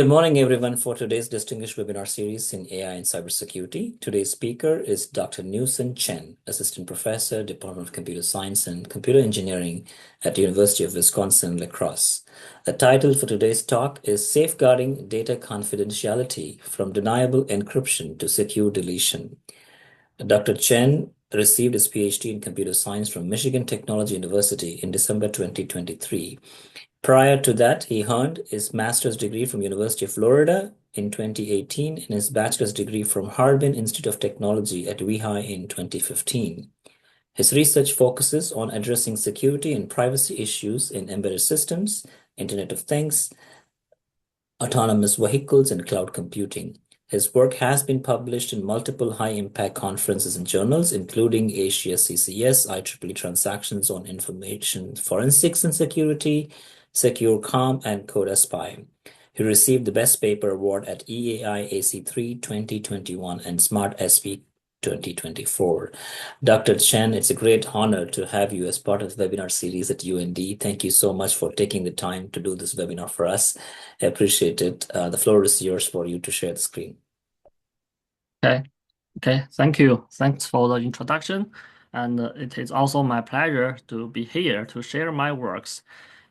Good morning, everyone, for today's distinguished webinar series in AI and cybersecurity. Today's speaker is Dr. Niusen Chen, Assistant Professor, Department of Computer Science and Computer Engineering at the University of Wisconsin-La Crosse. The title for today's talk is Safeguarding Data Confidentiality from Deniable Encryption to Secure Deletion. Dr. Chen received his PhD in computer science from Michigan Technology University in December 2023. Prior to that, he earned his master's degree from University of Florida in 2018 and his bachelor's degree from Harbin Institute of Technology at Weihai in 2015. His research focuses on addressing security and privacy issues in embedded systems, Internet of Things, autonomous vehicles, and cloud computing. His work has been published in multiple high-impact conferences and journals, including AsiaCCS, IEEE Transactions on Information Forensics and Security, SecureCom, and CODASPY. He received the Best Paper Award at EAI AC3 2021 and SmartSP 2024. Dr. Chen, it's a great honor to have you as part of the webinar series at UND. Thank you so much for taking the time to do this webinar for us. I appreciate it. The floor is yours for you to share the screen. Okay, thank you. Thanks for the introduction. And it is also my pleasure to be here to share my works.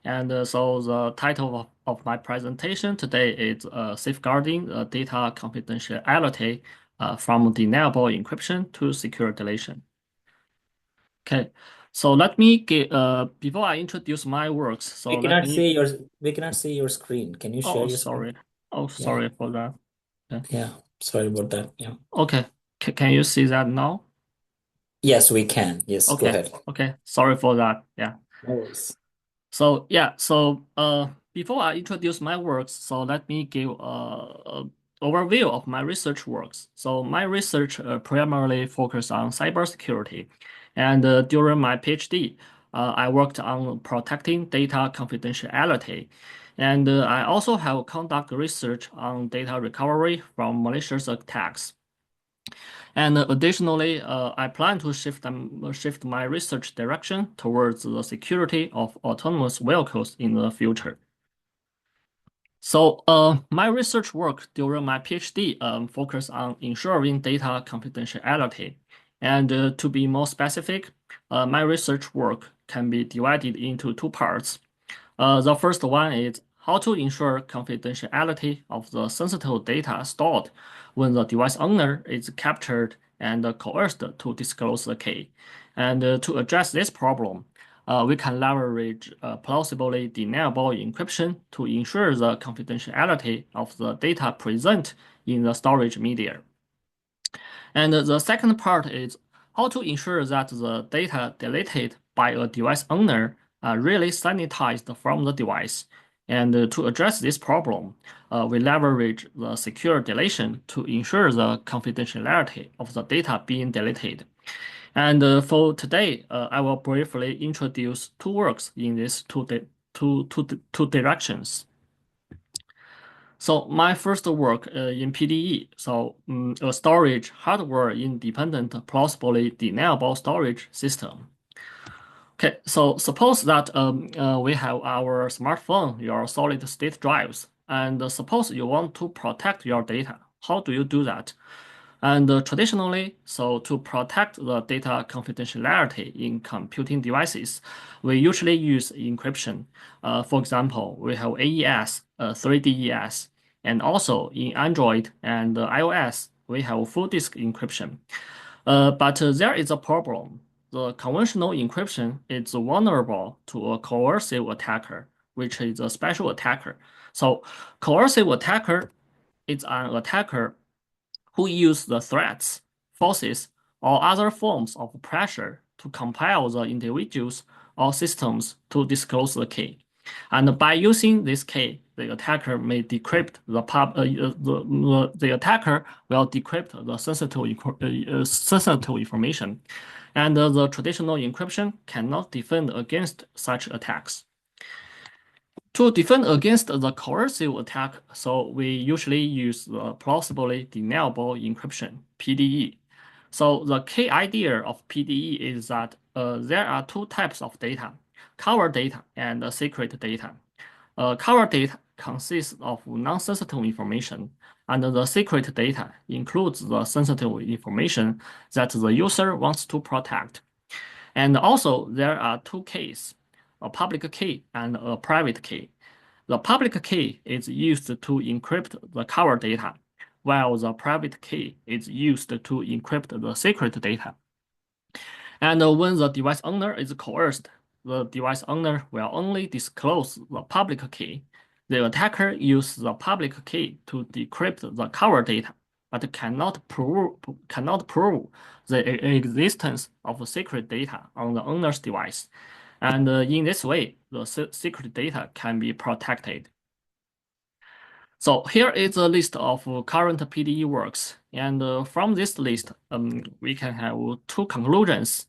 And so the title of my presentation today is Safeguarding Data Confidentiality from Deniable Encryption to Secure Deletion. Okay, so let me get, before I introduce my works, so we cannot see your screen. Can you share your sorry. screen? Oh, sorry for that. Yeah, sorry about that. Yeah. Okay, can you see that now? Yes, we can. Yes, okay. Go ahead. Okay, sorry for that. Yeah. No worries. So before I introduce my works, so let me give a overview of my research works. So my research primarily focused on cybersecurity, and during my PhD, I worked on protecting data confidentiality, and I also have conduct research on data recovery from malicious attacks. And additionally, I plan to shift my research direction towards the security of autonomous vehicles in the future. So my research work during my PhD focused on ensuring data confidentiality. And to be more specific, my research work can be divided into two parts. The first one is how to ensure confidentiality of the sensitive data stored when the device owner is captured and coerced to disclose the key. And to address this problem, we can leverage plausibly deniable encryption to ensure the confidentiality of the data present in the storage media. And the second part is how to ensure that the data deleted by a device owner are really sanitized from the device. And to address this problem, we leverage the secure deletion to ensure the confidentiality of the data being deleted. And for today, I will briefly introduce two works in these two directions. So my first work in PDE, a storage hardware independent plausibly deniable storage system. Okay, so suppose that we have our smartphone, your solid state drives, and suppose you want to protect your data. How do you do that? And traditionally, so to protect the data confidentiality in computing devices, we usually use encryption. For example, we have AES, 3DES, and also in Android and iOS, we have full disk encryption. But there is a problem. The conventional encryption is vulnerable to a coercive attacker, which is a special attacker. So coercive attacker is an attacker who use the threats, forces, or other forms of pressure to compel the individuals or systems to disclose the key. And by using this key, the attacker may decrypt the attacker will decrypt the sensitive information, and the traditional encryption cannot defend against such attacks. To defend against the coercive attack, so we usually use the plausibly deniable encryption, PDE. So the key idea of PDE is that there are two types of data, covered data and secret data. Covered consists of non-sensitive information, and the secret data includes the sensitive information that the user wants to protect. And also, there are two keys, a public key and a private key. The public key is used to encrypt the cover data, while the private key is used to encrypt the secret data. And when the device owner is coerced, the device owner will only disclose the public key. The attacker uses the public key to decrypt the cover data, but cannot prove the existence of secret data on the owner's device. And in this way, the secret data can be protected. So here is a list of current PDE works. And from this list, we can have two conclusions.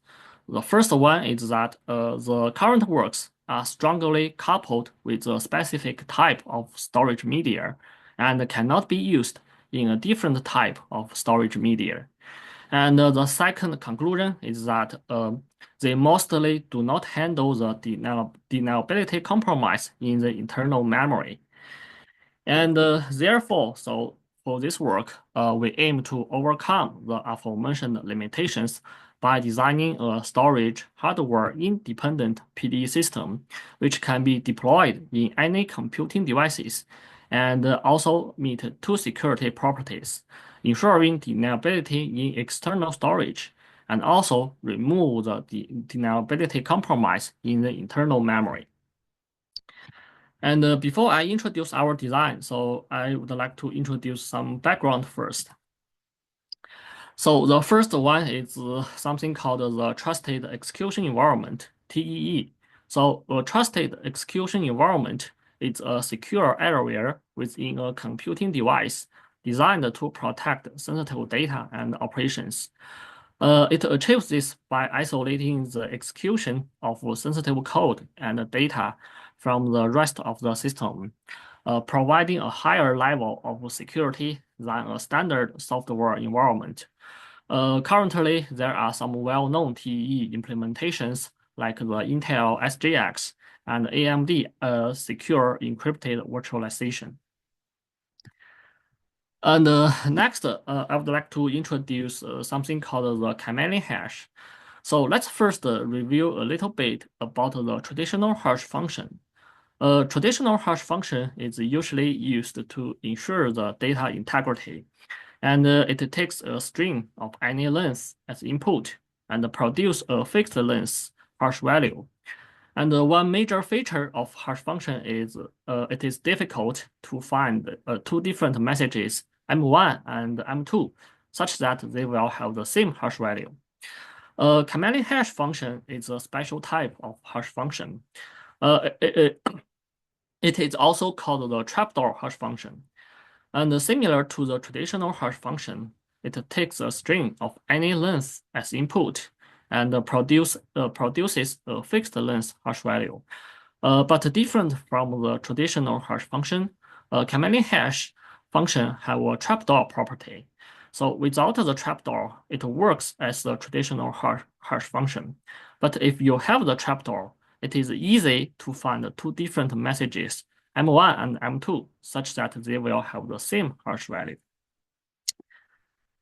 The first one is that the current works are strongly coupled with a specific type of storage media and cannot be used in a different type of storage media. And the second conclusion is that they mostly do not handle the deniability compromise in the internal memory. And therefore, so for this work, we aim to overcome the aforementioned limitations by designing a storage hardware-independent PDE system, which can be deployed in any computing devices, and also meet two security properties, ensuring deniability in external storage, and also remove the deniability compromise in the internal memory. And before I introduce our design, so I would like to introduce some background first. So the first one is something called the Trusted Execution Environment, TEE. So a trusted execution environment is a secure area within a computing device designed to protect sensitive data and operations. It achieves this by isolating the execution of sensitive code and data from the rest of the system, providing a higher level of security than a standard software environment. Currently, there are some well-known TEE implementations like the Intel SGX and AMD Secure Encrypted Virtualization. And next, I would like to introduce something called the chameleon hash. So let's first review a little bit about the traditional hash function. A traditional hash function is usually used to ensure the data integrity, and it takes a string of any length as input and produce a fixed length hash value. And one major feature of hash function is it is difficult to find two different messages, M1 and M2, such that they will have the same hash value. A chameleon hash function is a special type of hash function. It is also called the trapdoor hash function. And similar to the traditional hash function, it takes a string of any length as input and produces a fixed length hash value. But different from the traditional hash function, chameleon hash function have a trapdoor property. So without the trapdoor, it works as the traditional hash function. But if you have the trapdoor, it is easy to find two different messages, M1 and M2, such that they will have the same hash value.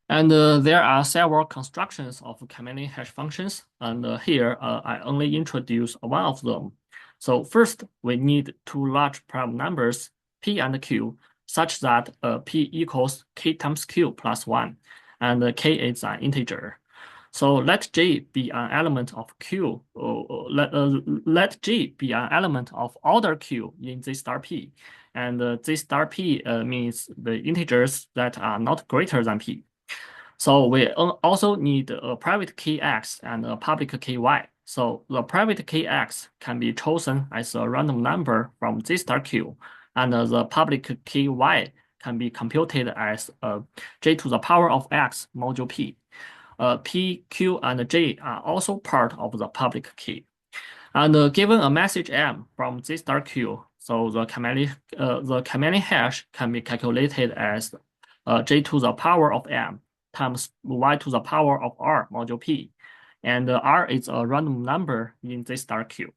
And there are several constructions of chameleon hash functions, and here I only introduce one of them. So first, we need two large prime numbers, P and Q, such that P equals K times Q plus 1, and K is an integer. So let J be an element of Q, let J be an element of order Q in Z star P, and Z star P means the integers that are not greater than P. So we also need a private key X and a public key Y. So the private key X can be chosen as a random number from Z star Q, and the public key Y can be computed as J to the power of X module P. P, Q, and J are also part of the public key. And given a message M from Z star Q, so the chameleon hash can be calculated as J to the power of M times Y to the power of R module P. And R is a random number in Z star Q.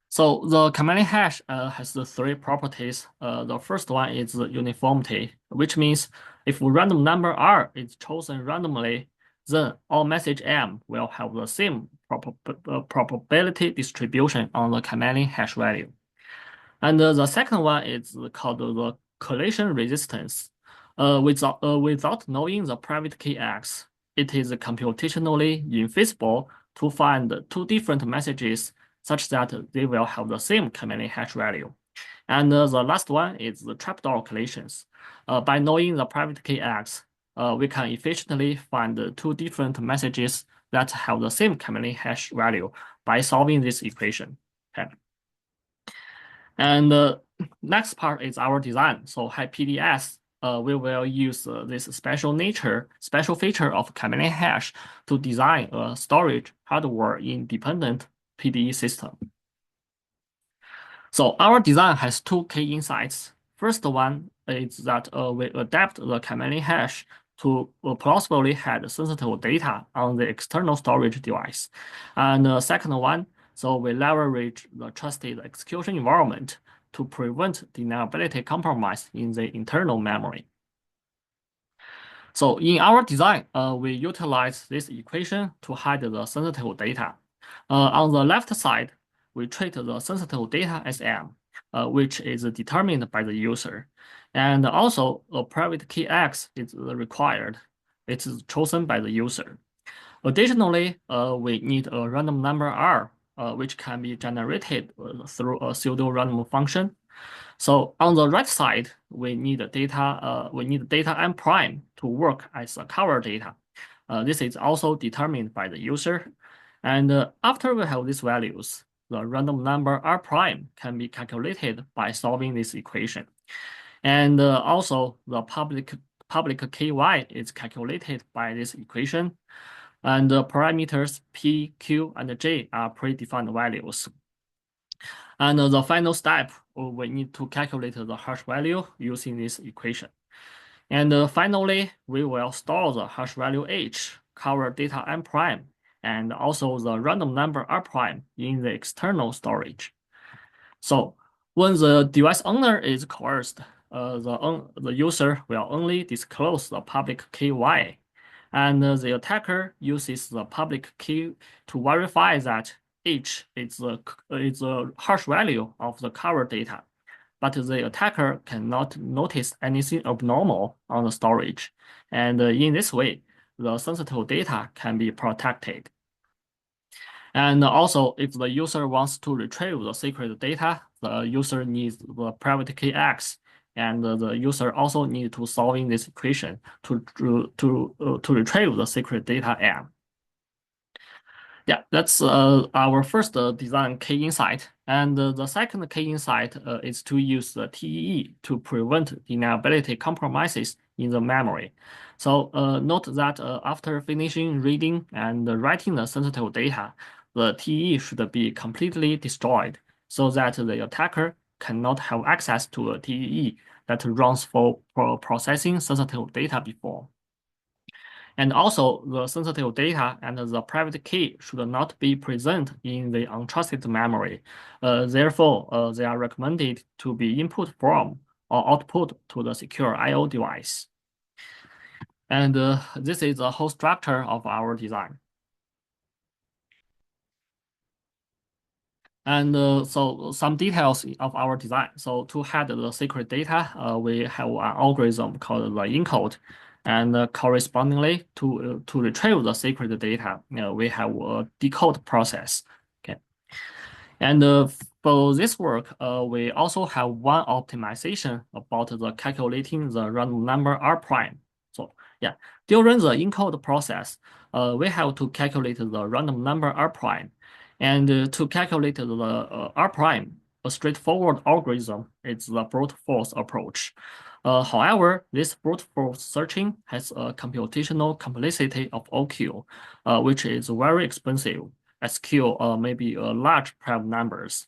So the chameleon hash has the three properties. The first one is the uniformity, which means if random number R is chosen randomly, then all message M will have the same probability distribution on the chameleon hash value. And the second one is called the collision resistance. Without knowing the private key X, it is computationally infeasible to find two different messages such that they will have the same chameleon hash value. And the last one is the trapdoor collisions. By knowing the private key X, we can efficiently find two different messages that have the same chameleon hash value by solving this equation. Okay. And the next part is our design. So HiPDS, we will use this special feature of chameleon hash to design a storage hardware independent PDE system. So our design has two key insights. First one is that we adapt the chameleon hash to plausibly hide sensitive data on the external storage device. And the second one, so we leverage the trusted execution environment to prevent deniability compromise in the internal memory. So in our design, we utilize this equation to hide the sensitive data. On the left side, we treat the sensitive data as M, which is determined by the user. And also, a private key X is required. It is chosen by the user. Additionally, we need a random number R, which can be generated through a pseudo-random function. So on the right side, we need data M prime to work as a cover data. This is also determined by the user. And after we have these values, the random number R prime can be calculated by solving this equation. And also the public KY is calculated by this equation. And the parameters P, Q, and J are predefined values. And the final step, we need to calculate the hash value using this equation. And finally, we will store the hash value H, cover data M prime, and also the random number R prime in the external storage. So when the device owner is coerced, the user will only disclose the public key Y, and the attacker uses the public key to verify that H is the hash value of the cover data, but the attacker cannot notice anything abnormal on the storage, and in this way, the sensitive data can be protected. And also, if the user wants to retrieve the secret data, the user needs the private key X, and the user also needs to solving this equation to retrieve the secret data M. Yeah, that's our first design key insight. And the second key insight is to use the TEE to prevent deniability compromises in the memory. So note that after finishing reading and writing the sensitive data, the TEE should be completely destroyed so that the attacker cannot have access to a TEE that runs for processing sensitive data before. And also, the sensitive data and the private key should not be present in the untrusted memory. Therefore, they are recommended to be input from or output to the secure I/O device. And this is the whole structure of our design. And so some details of our design. So to hide the secret data, we have an algorithm called the encode. And correspondingly, to retrieve the secret data, we have a decode process. Okay. And for this work, we also have one optimization about the calculating the random number R prime. So yeah, during the encode process, we have to calculate the random number R prime. And to calculate the R prime, a straightforward algorithm is the brute force approach. However, this brute force searching has a computational complexity of OQ, which is very expensive, as Q may be large prime numbers.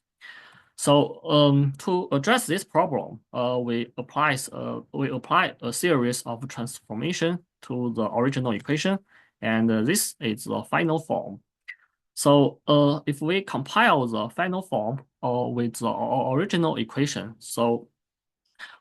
So to address this problem, we apply a series of transformation to the original equation, and this is the final form. So if we compile the final form, with the original equation. So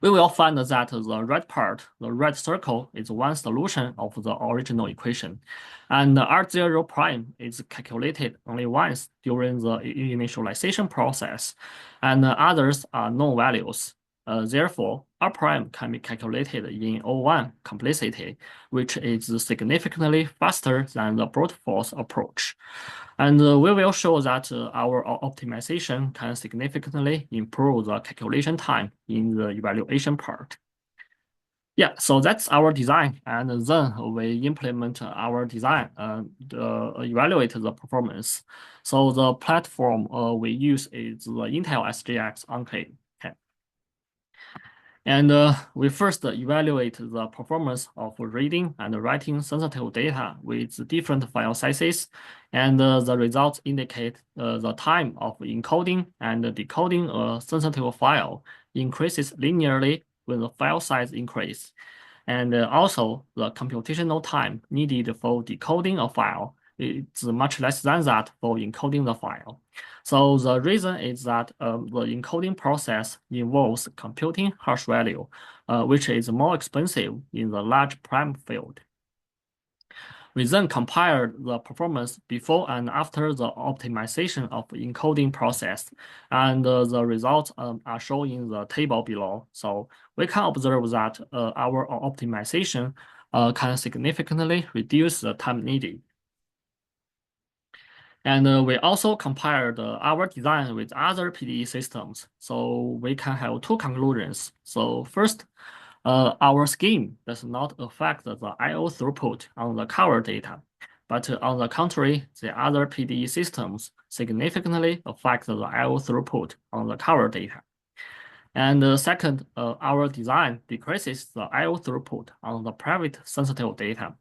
we will find that the red part, the red circle, is one solution of the original equation. And R0 prime is calculated only once during the initialization process, and the others are known values. Therefore, R prime can be calculated in O1 complexity, which is significantly faster than the brute force approach. And we will show that our optimization can significantly improve the calculation time in the evaluation part. Yeah, so that's our design. And then we implement our design and evaluate the performance. So the platform we use is the Intel SGX Enclave. Okay. And we first evaluate the performance of reading and writing sensitive data with different file sizes, and the results indicate the time of encoding and decoding a sensitive file increases linearly when the file size increase. And also, the computational time needed for decoding a file is much less than that for encoding the file. So the reason is that the encoding process involves computing hash value, which is more expensive in the large prime field. We then compare the performance before and after the optimization of encoding process, and the results are shown in the table below. So we can observe that our optimization can significantly reduce the time needed. And we also compared our design with other PDE systems. So we can have two conclusions. So first, our scheme does not affect the I/O throughput on the cover data, but on the contrary, the other PDE systems significantly affect the I/O throughput on the cover data. And second, our design decreases the I/O throughput on the private sensitive data.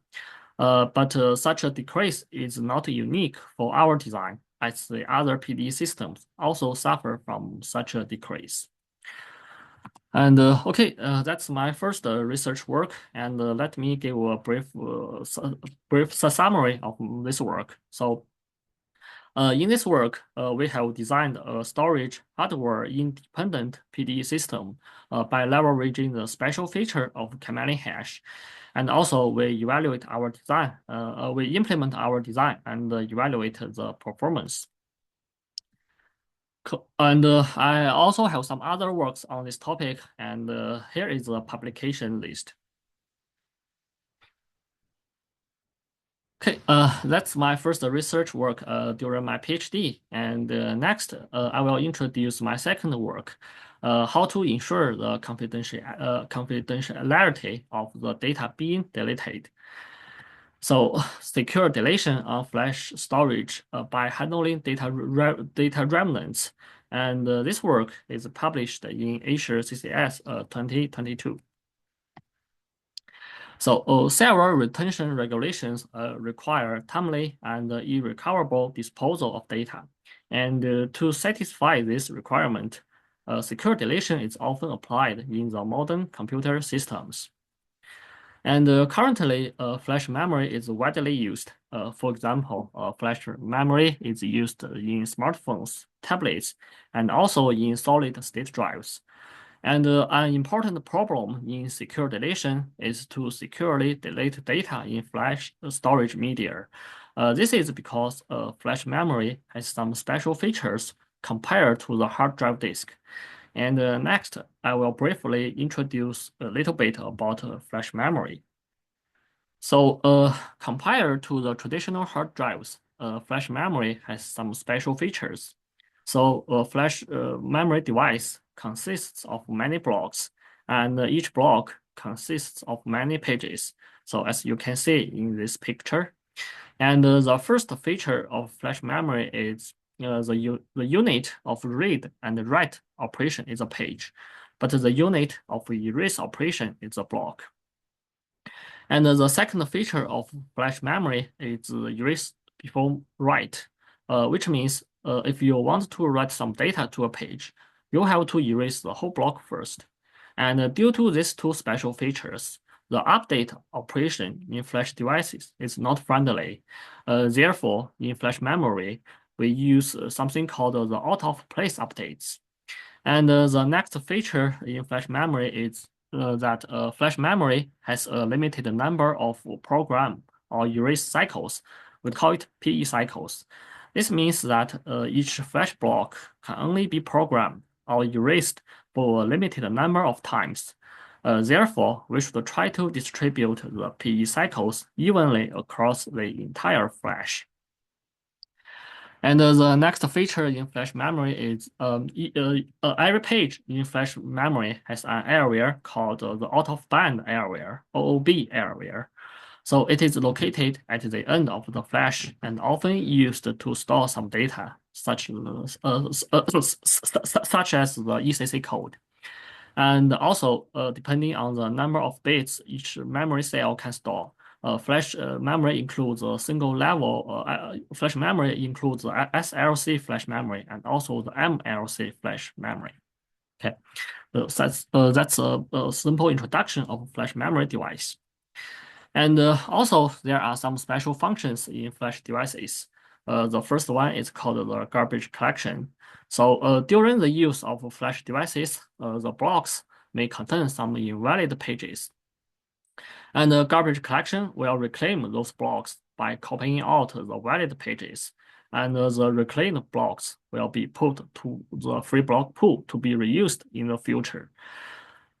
But such a decrease is not unique for our design, as the other PDE systems also suffer from such a decrease. And okay, that's my first research work, and let me give a brief summary of this work. So in this work, we have designed a storage hardware-independent PDE system by leveraging the special feature of chameleon hash. And also, we evaluate our design. We implement our design and evaluate the performance. And I also have some other works on this topic, and here is the publication list. Okay, that's my first research work during my PhD. And next, I will introduce my second work, how to ensure the confidentiality of the data being deleted. So secure deletion on flash storage by handling data remnants. And this work is published in AsiaCCS 2022. So several retention regulations require timely and irrecoverable disposal of data. And to satisfy this requirement, secure deletion is often applied in the modern computer systems. And currently, flash memory is widely used. For example, flash memory is used in smartphones, tablets, and also in solid-state drives. And an important problem in secure deletion is to securely delete data in flash storage media. This is because flash memory has some special features compared to the hard drive disk. And next, I will briefly introduce a little bit about flash memory. So compared to the traditional hard drives, flash memory has some special features. So a flash memory device consists of many blocks, and each block consists of many pages. So as you can see in this picture, and the first feature of flash memory is the unit of read and write operation is a page, but the unit of erase operation is a block. And the second feature of flash memory is erase before write, which means if you want to write some data to a page, you have to erase the whole block first. And due to these two special features, the update operation in flash devices is not friendly. Therefore, in flash memory, we use something called the out-of-place updates. And the next feature in flash memory is that flash memory has a limited number of program or erase cycles. We call it PE cycles. This means that each flash block can only be programmed or erased for a limited number of times. Therefore, we should try to distribute the PE cycles evenly across the entire flash. And the next feature in flash memory is every page in flash memory has an area called the out-of-band area, OOB area. So it is located at the end of the flash and often used to store some data, such as the ECC code. And also, depending on the number of bits each memory cell can store, flash memory includes a single level. Flash memory includes the SLC flash memory and also the MLC flash memory. Okay, that's a simple introduction of flash memory device. And also, there are some special functions in flash devices. The first one is called the garbage collection. So during the use of flash devices, the blocks may contain some invalid pages. And the garbage collection will reclaim those blocks by copying out the valid pages. And the reclaimed blocks will be put to the free block pool to be reused in the future.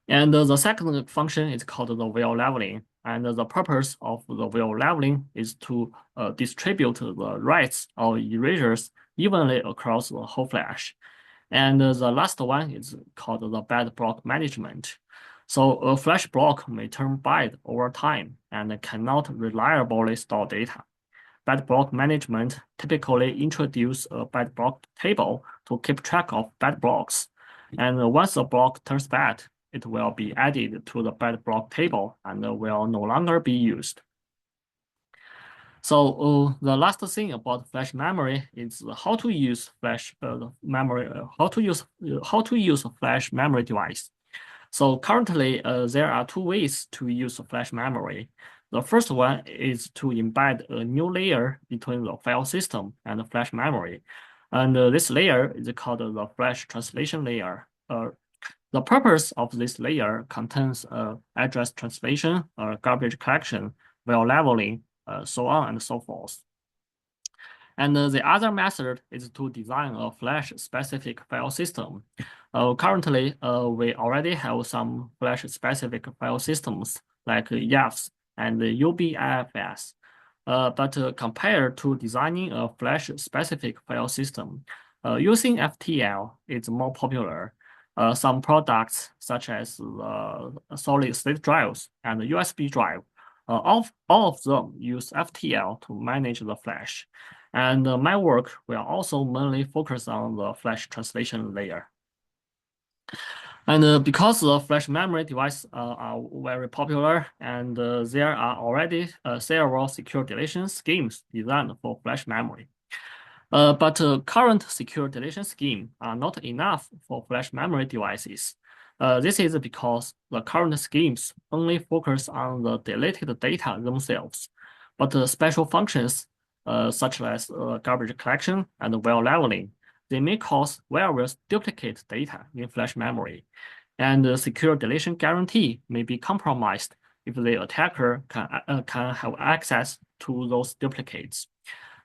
And the second function is called the wheel leveling. And the purpose of the wheel leveling is to distribute the writes or erasures evenly across the whole flash. And the last one is called the bad block management. So a flash block may turn bad over time and cannot reliably store data. Bad block management typically introduce a bad block table to keep track of bad blocks. And once a block turns bad, it will be added to the bad block table and will no longer be used. So the last thing about flash memory is how to use flash memory. How to use a flash memory device. So currently, there are two ways to use flash memory. The first one is to embed a new layer between the file system and the flash memory, and this layer is called the flash translation layer. The purpose of this layer contains address translation, garbage collection, wheel leveling, so on and so forth. And the other method is to design a flash-specific file system. Currently, we already have some flash-specific file systems like YAFS and UBIFS. But compared to designing a flash-specific file system, using FTL is more popular. Some products, such as solid-state drives and USB drive, all of them use FTL to manage the flash. And my work will also mainly focus on the flash translation layer. And because the flash memory devices are very popular, and there are already several secure deletion schemes designed for flash memory. But current secure deletion schemes are not enough for flash memory devices. This is because the current schemes only focus on the deleted data themselves, but special functions such as garbage collection and wheel leveling, they may cause various duplicate data in flash memory, and the secure deletion guarantee may be compromised if the attacker can have access to those duplicates.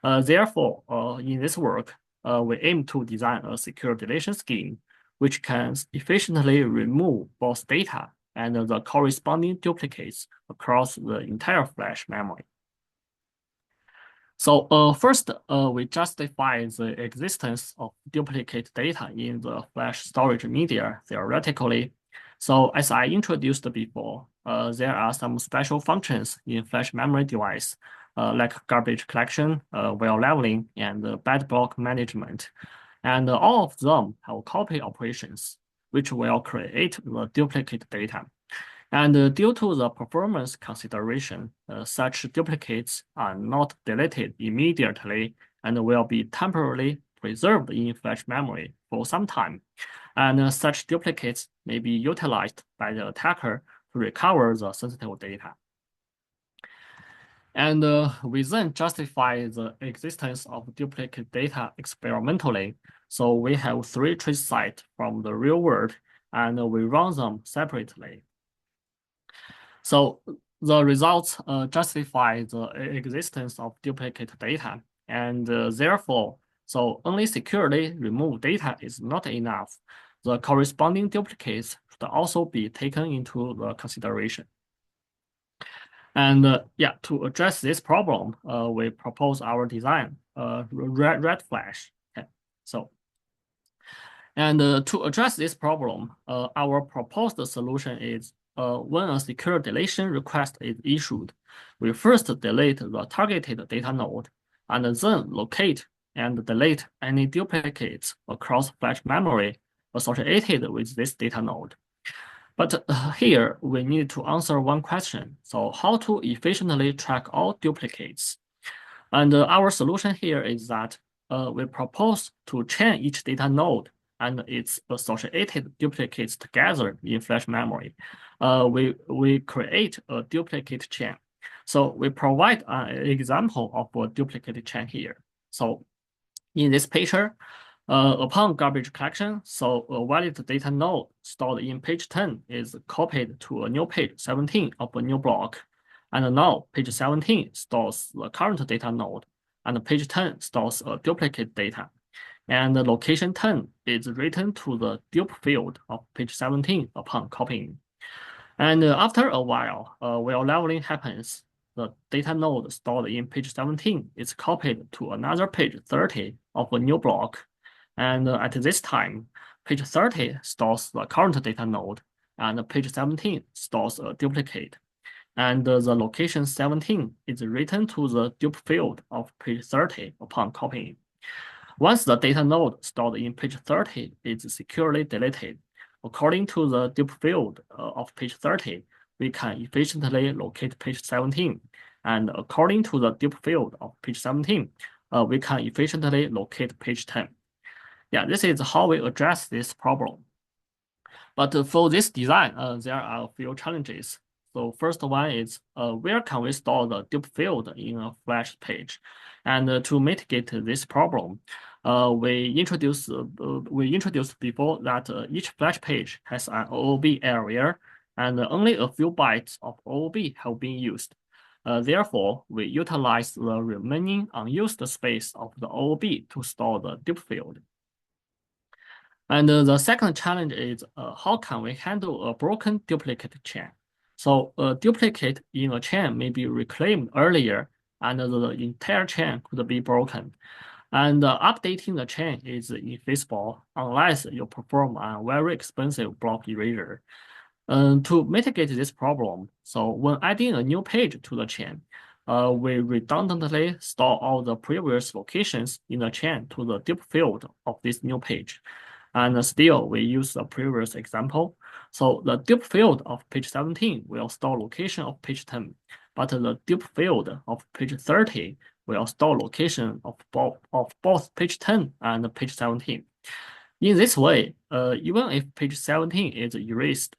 Therefore, in this work, we aim to design a secure deletion scheme which can efficiently remove both data and the corresponding duplicates across the entire flash memory. So first, we justify the existence of duplicate data in the flash storage media theoretically. So as I introduced before, there are some special functions in flash memory device, like garbage collection, wheel leveling, and bad block management. And all of them have copy operations, which will create the duplicate data. And due to the performance consideration, such duplicates are not deleted immediately and will be temporarily preserved in flash memory for some time. And such duplicates may be utilized by the attacker to recover the sensitive data. And we then justify the existence of duplicate data experimentally. So we have 3 trace sites from the real world, and we run them separately. So the results justify the existence of duplicate data, and therefore, so only securely remove data is not enough. The corresponding duplicates should also be taken into the consideration. And yeah, to address this problem, we propose our design, red flash. Okay, so. And to address this problem, our proposed solution is when a secure deletion request is issued, we first delete the targeted data node, and then locate and delete any duplicates across flash memory associated with this data node. But here we need to answer one question. So how to efficiently track all duplicates? And our solution here is that we propose to chain each data node and its associated duplicates together in flash memory. We create a duplicate chain. So we provide an example of a duplicate chain here. So in this picture, upon garbage collection, so a valid data node stored in page 10 is copied to a new page 17 of a new block. And now page 17 stores the current data node, and page 10 stores a duplicate data. And the location 10 is written to the dupe field of page 17 upon copying. And after a while, while leveling happens, the data node stored in page 17 is copied to another page 30 of a new block. And at this time, page 30 stores the current data node, and page 17 stores a duplicate. And the location 17 is written to the dupe field of page 30 upon copying. Once the data node stored in page 30 is securely deleted, according to the dupe field of page 30, we can efficiently locate page 17. And according to the dupe field of page 17, we can efficiently locate page 10. Yeah, this is how we address this problem. But for this design, there are a few challenges. So first one is where can we store the dupe field in a flash page? And to mitigate this problem, we introduced before that each flash page has an OOB area, and only a few bytes of OOB have been used. Therefore, we utilize the remaining unused space of the OOB to store the dupe field. And the second challenge is how can we handle a broken duplicate chain? So a duplicate in a chain may be reclaimed earlier, and the entire chain could be broken. And updating the chain is infeasible unless you perform a very expensive block erasure. To mitigate this problem, so when adding a new page to the chain, we redundantly store all the previous locations in the chain to the dupe field of this new page. And still, we use the previous example. So the dupe field of page 17 will store location of page 10, but the dupe field of page 30 will store location of both page 10 and page 17. In this way, even if page 17 is erased,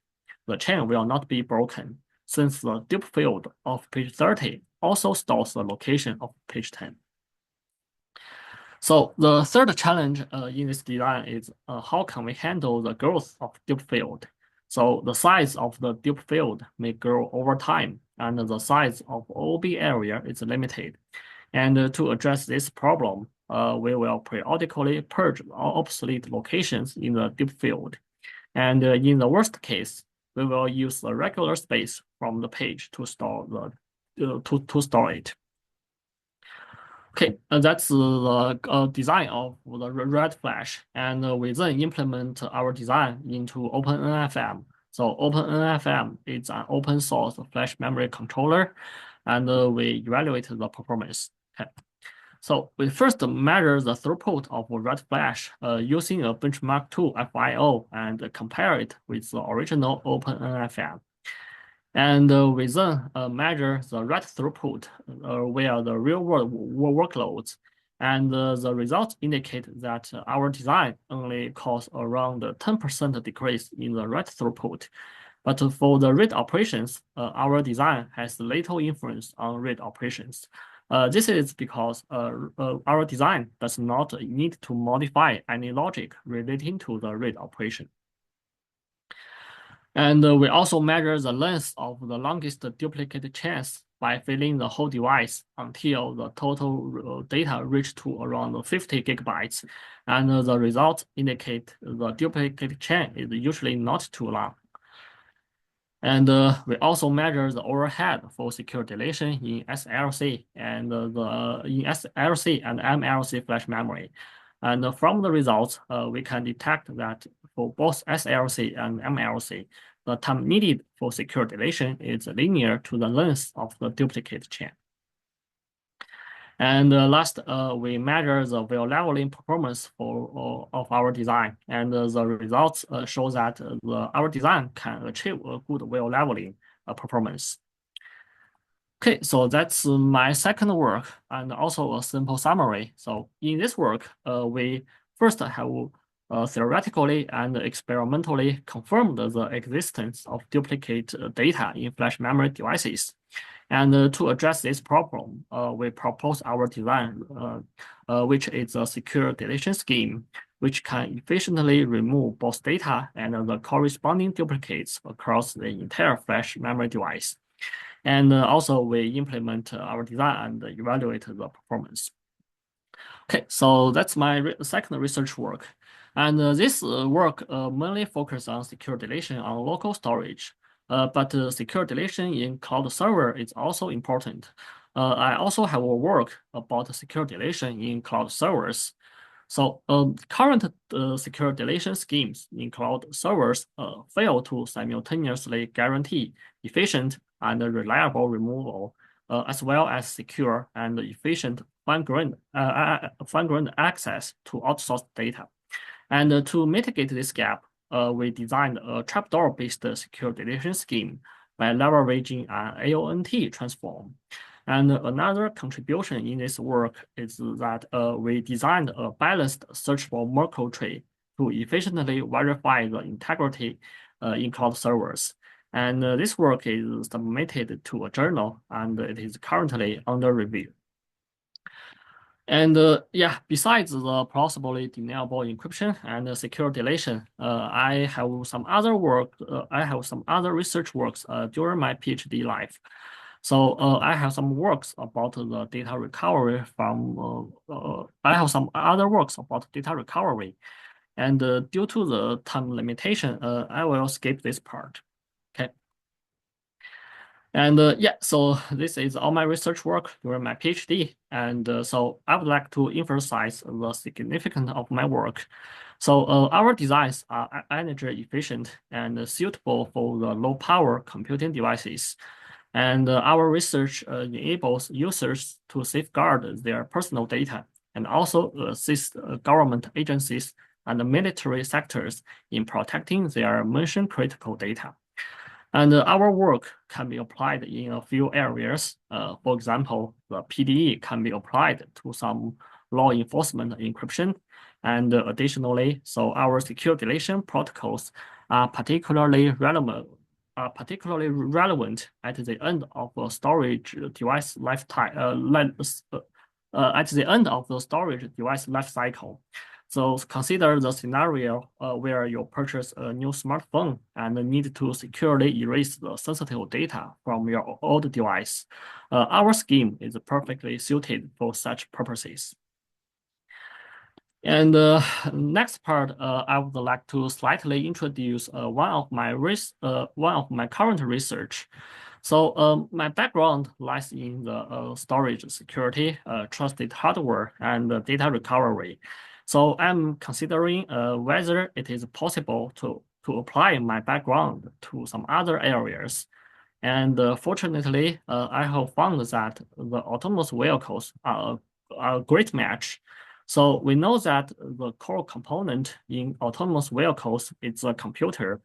the chain will not be broken, since the dupe field of page 30 also stores the location of page 10. So the third challenge in this design is how can we handle the growth of dupe field? So the size of the dupe field may grow over time, and the size of OOB area is limited. And to address this problem, we will periodically purge all obsolete locations in the dupe field. And in the worst case, we will use the regular space from the page to store to store it. Okay, that's the design of the red flash, and we then implement our design into OpenNFM. So OpenNFM is an open source flash memory controller, and we evaluate the performance. Okay. So we first measure the throughput of red flash using a benchmark tool FIO and compare it with the original OpenNFM. And we then measure the write throughput via the real-world workloads. And the results indicate that our design only caused around 10% decrease in the write throughput. But for the read operations, our design has little influence on read operations. This is because our design does not need to modify any logic relating to the read operation. And we also measure the length of the longest duplicate chains by filling the whole device until the total data reach to around 50 gigabytes. And the results indicate the duplicate chain is usually not too long. And we also measure the overhead for secure deletion in SLC and SLC and MLC flash memory. And from the results, we can detect that for both SLC and MLC, the time needed for secure deletion is linear to the length of the duplicate chain. And last, we measure the well leveling performance of our design, and the results show that our design can achieve a good well leveling performance. Okay, so that's my second work and also a simple summary. So in this work, we first have theoretically and experimentally confirmed the existence of duplicate data in flash memory devices. And to address this problem, we propose our design, which is a secure deletion scheme, which can efficiently remove both data and the corresponding duplicates across the entire flash memory device. And also we implement our design and evaluate the performance. Okay, so that's my second research work. And this work mainly focuses on secure deletion on local storage. But secure deletion in cloud server is also important. I also have a work about secure deletion in cloud servers. So current secure deletion schemes in cloud servers fail to simultaneously guarantee efficient and reliable removal, as well as secure and efficient fine-grained access to outsourced data. And to mitigate this gap, we designed a trapdoor-based secure deletion scheme by leveraging an AONT transform. And another contribution in this work is that we designed a balanced searchable Merkle tree to efficiently verify the integrity in cloud servers. And this work is submitted to a journal, and it is currently under review. And yeah, besides the possibly deniable encryption and secure deletion, I have some other work. I have some other research works during my PhD life. So I have some works about the data recovery from. I have some other works about data recovery, and due to the time limitation, I will skip this part. Okay. And yeah, so this is all my research work during my PhD. And so I would like to emphasize the significance of my work. So our designs are energy efficient and suitable for the low power computing devices. And our research enables users to safeguard their personal data and also assist government agencies and military sectors in protecting their mission-critical data. And our work can be applied in a few areas. For example, the PDE can be applied to some law enforcement encryption. And additionally, so our secure deletion protocols are particularly relevant at the end of the storage device lifetime, at the end of the storage device life cycle. So consider the scenario where you purchase a new smartphone and need to securely erase the sensitive data from your old device. Our scheme is perfectly suited for such purposes. And next part, I would like to slightly introduce one of my current research. So my background lies in the storage security, trusted hardware, and data recovery. So I'm considering whether it is possible to apply my background to some other areas. And fortunately, I have found that the autonomous vehicles are a great match. So we know that the core component in autonomous vehicles is a computer,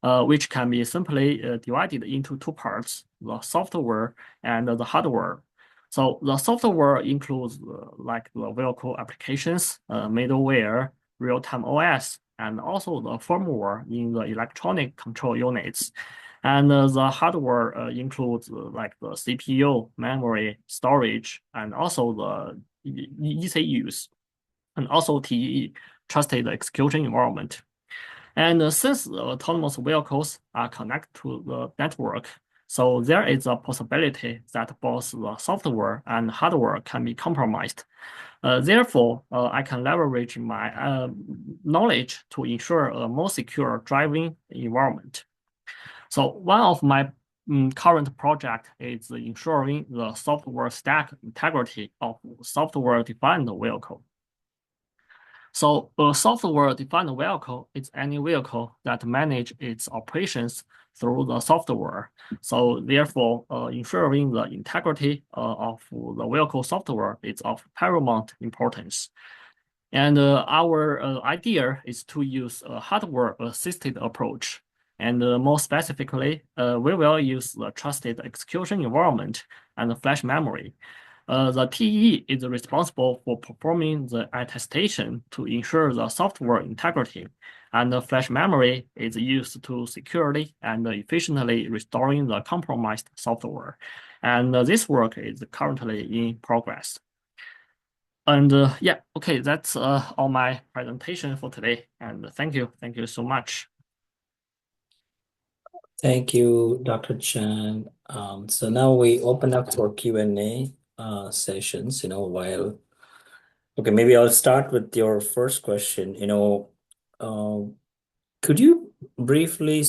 which can be simply divided into two parts, the software and the hardware. So the software includes like the vehicle applications, middleware, real-time OS, and also the firmware in the electronic control units. And the hardware includes like the CPU, memory, storage, and also the ECUs, and also TEE, trusted execution environment. And since the autonomous vehicles are connected to the network, so there is a possibility that both the software and hardware can be compromised. Therefore, I can leverage my knowledge to ensure a more secure driving environment. So one of my current project is ensuring the software stack integrity of software-defined vehicle. So a software-defined vehicle is any vehicle that manages its operations through the software. So therefore, ensuring the integrity of the vehicle software is of paramount importance. And our idea is to use a hardware-assisted approach. And more specifically, we will use the trusted execution environment and the flash memory. The TE is responsible for performing the attestation to ensure the software integrity, and the flash memory is used to securely and efficiently restoring the compromised software. And this work is currently in progress. And yeah, okay, that's all my presentation for today. And thank you so much. Thank you, Dr. Chen. So now we open up for Q&A sessions, okay, maybe I'll start with your first question. Could you briefly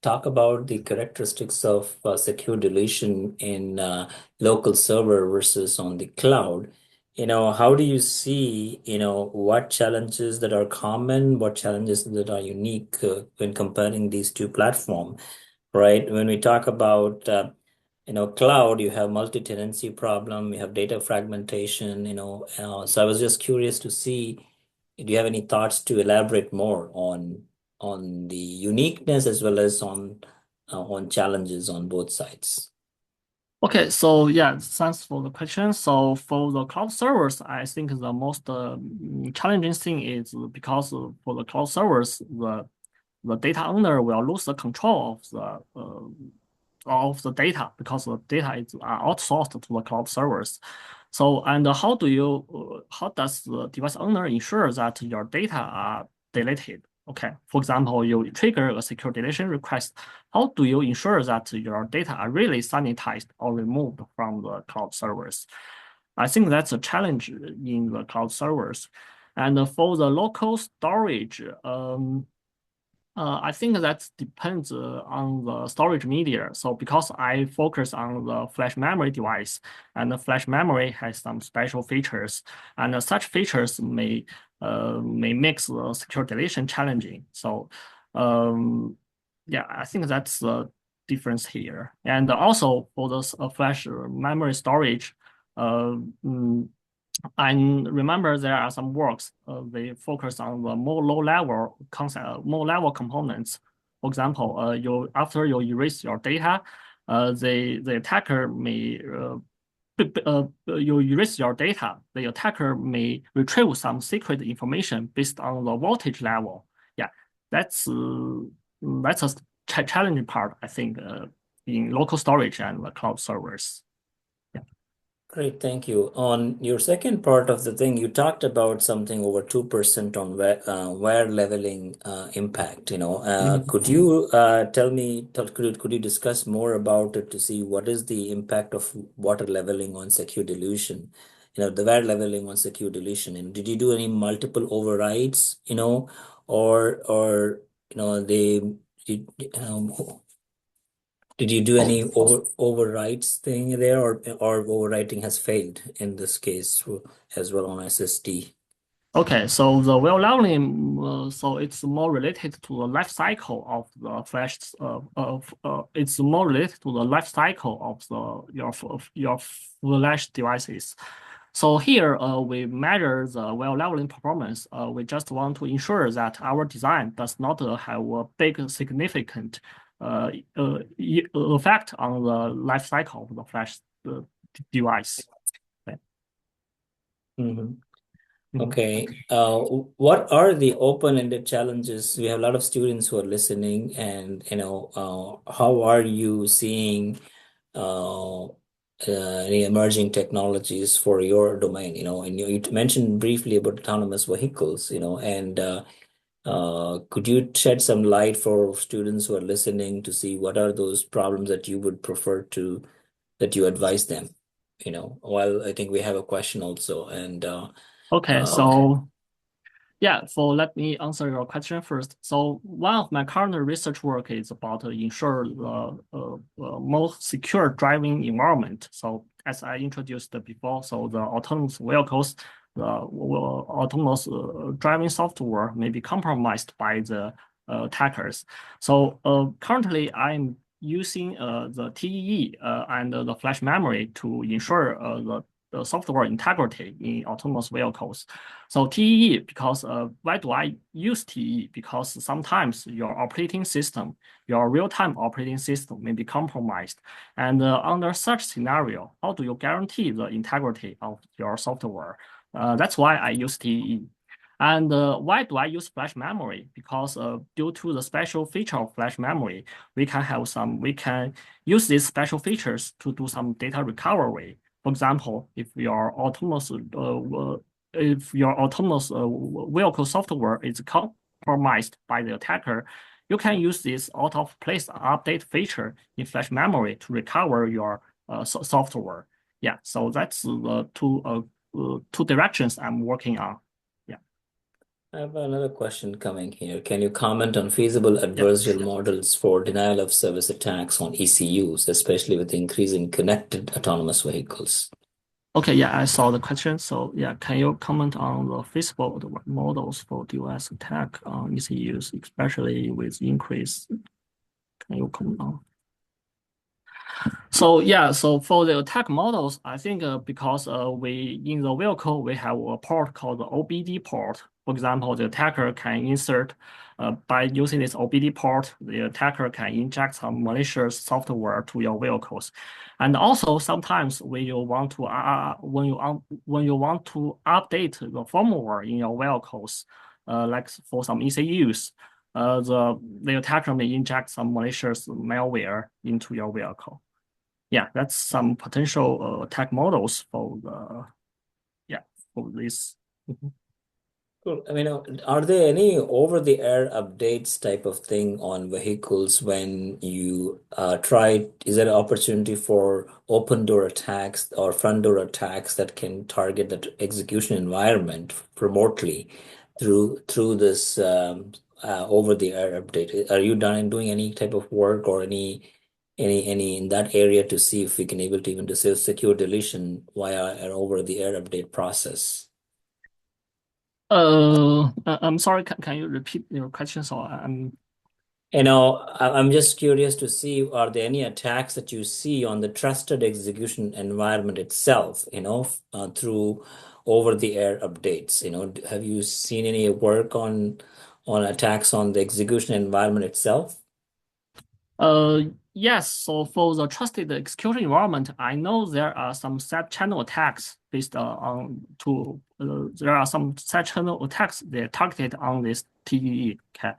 talk about the characteristics of secure deletion in local server versus on the cloud? How do you see, what challenges that are common, what challenges that are unique when comparing these two platforms, right? When we talk about cloud, you have multi-tenancy problem, you have data fragmentation, so I was just curious to see, do you have any thoughts to elaborate more on the uniqueness as well as on challenges on both sides? Okay, so yeah, thanks for the question. So for the cloud servers, I think the most challenging thing is because for the cloud servers, the data owner will lose the control of the data because the data is outsourced to the cloud servers. So, and how does the device owner ensure that your data are deleted? Okay, for example, you trigger a secure deletion request. How do you ensure that your data are really sanitized or removed from the cloud servers? I think that's a challenge in the cloud servers. And for the local storage, I think that depends on the storage media. So because I focus on the flash memory device, and the flash memory has some special features, and such features may make the secure deletion challenging. So yeah, I think that's the difference here. And also for the flash memory storage, I remember there are some works they focus on the more low-level concept, more level components. For example, after you erase your data, the attacker may you erase your data, the attacker may retrieve some secret information based on the voltage level. Yeah, that's a challenging part, I think, in local storage and the cloud servers. Great, thank you. On your second part of the thing, you talked about something over 2% on wear leveling impact. Could you could you discuss more about it to see what is the impact of water leveling on secure deletion? The wear leveling on secure deletion. And did you do any multiple overrides? Or they did. Did you do any overrides thing there, or overwriting has failed in this case as well on SSD? Okay, so the well leveling, so it's more related to the life cycle of the flash. It's more related to the life cycle of your flash devices. So here, we measure the well leveling performance. We just want to ensure that our design does not have a big significant effect on the life cycle of the flash device. Okay. Mm-hmm. Okay. What are the open-ended challenges? We have a lot of students who are listening, and how are you seeing any emerging technologies for your domain? And you mentioned briefly about autonomous vehicles, and could you shed some light for students who are listening to see what are those problems that you would prefer that you advise them? While I think we have a question also, and Okay, okay. so yeah, so let me answer your question first. So one of my current research work is about ensure the most secure driving environment. So as I introduced before, so the autonomous vehicles, the autonomous driving software may be compromised by the attackers. So currently I'm using the TEE and the flash memory to ensure the software integrity in autonomous vehicles. So TEE, because why do I use TEE? Because sometimes your operating system, your real-time operating system may be compromised. And under such scenario, how do you guarantee the integrity of your software? That's why I use TEE. And why do I use flash memory? Because due to the special feature of flash memory, we can use these special features to do some data recovery. For example, if your autonomous vehicle software is compromised by the attacker, you can use this out-of-place update feature in flash memory to recover your software. Yeah, so that's the two directions I'm working on. Yeah. I have another question coming here. Can you comment on feasible Yeah, adversarial sure. models for denial of service attacks on ECUs, especially with the increase in connected autonomous vehicles? Okay, yeah, I saw the question. So yeah, can you comment on the feasible models for DOS attack on ECUs, especially with increase? Can you comment on? So yeah, so for the attack models, I think because we in the vehicle we have a port called the OBD port. For example, the attacker can insert by using this OBD port, the attacker can inject some malicious software to your vehicles, and also sometimes when you want to when you want to update the firmware in your vehicles, like for some ECUs, the attacker may inject some malicious malware into your vehicle. Yeah, that's some potential attack models for the yeah for this. Mhm. Cool. I mean, are there any over-the-air updates type of thing on vehicles when you try? Is there an opportunity for open door attacks or front door attacks that can target the execution environment remotely through this over-the-air update? Are you doing any type of work or any in that area to see if we can able to even do secure deletion via an over-the-air update process? I'm sorry. Can you repeat your question? So I'm I'm just curious to see, are there any attacks that you see on the trusted execution environment itself, through over-the-air updates? Have you seen any work on attacks on the execution environment itself? uh yes. So for the trusted execution environment, I know there are some set channel attacks based on to there are some set channel attacks that targeted on this TEE. Okay.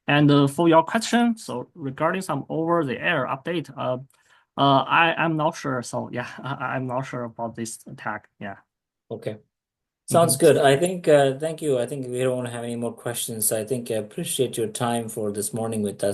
And for your question, so regarding some over-the-air update, I am not sure. So yeah, I'm not sure about this attack. Yeah. Okay. Sounds Mhm. good. I think, thank you. I think we don't have any more questions. I think I appreciate your time for this morning with us.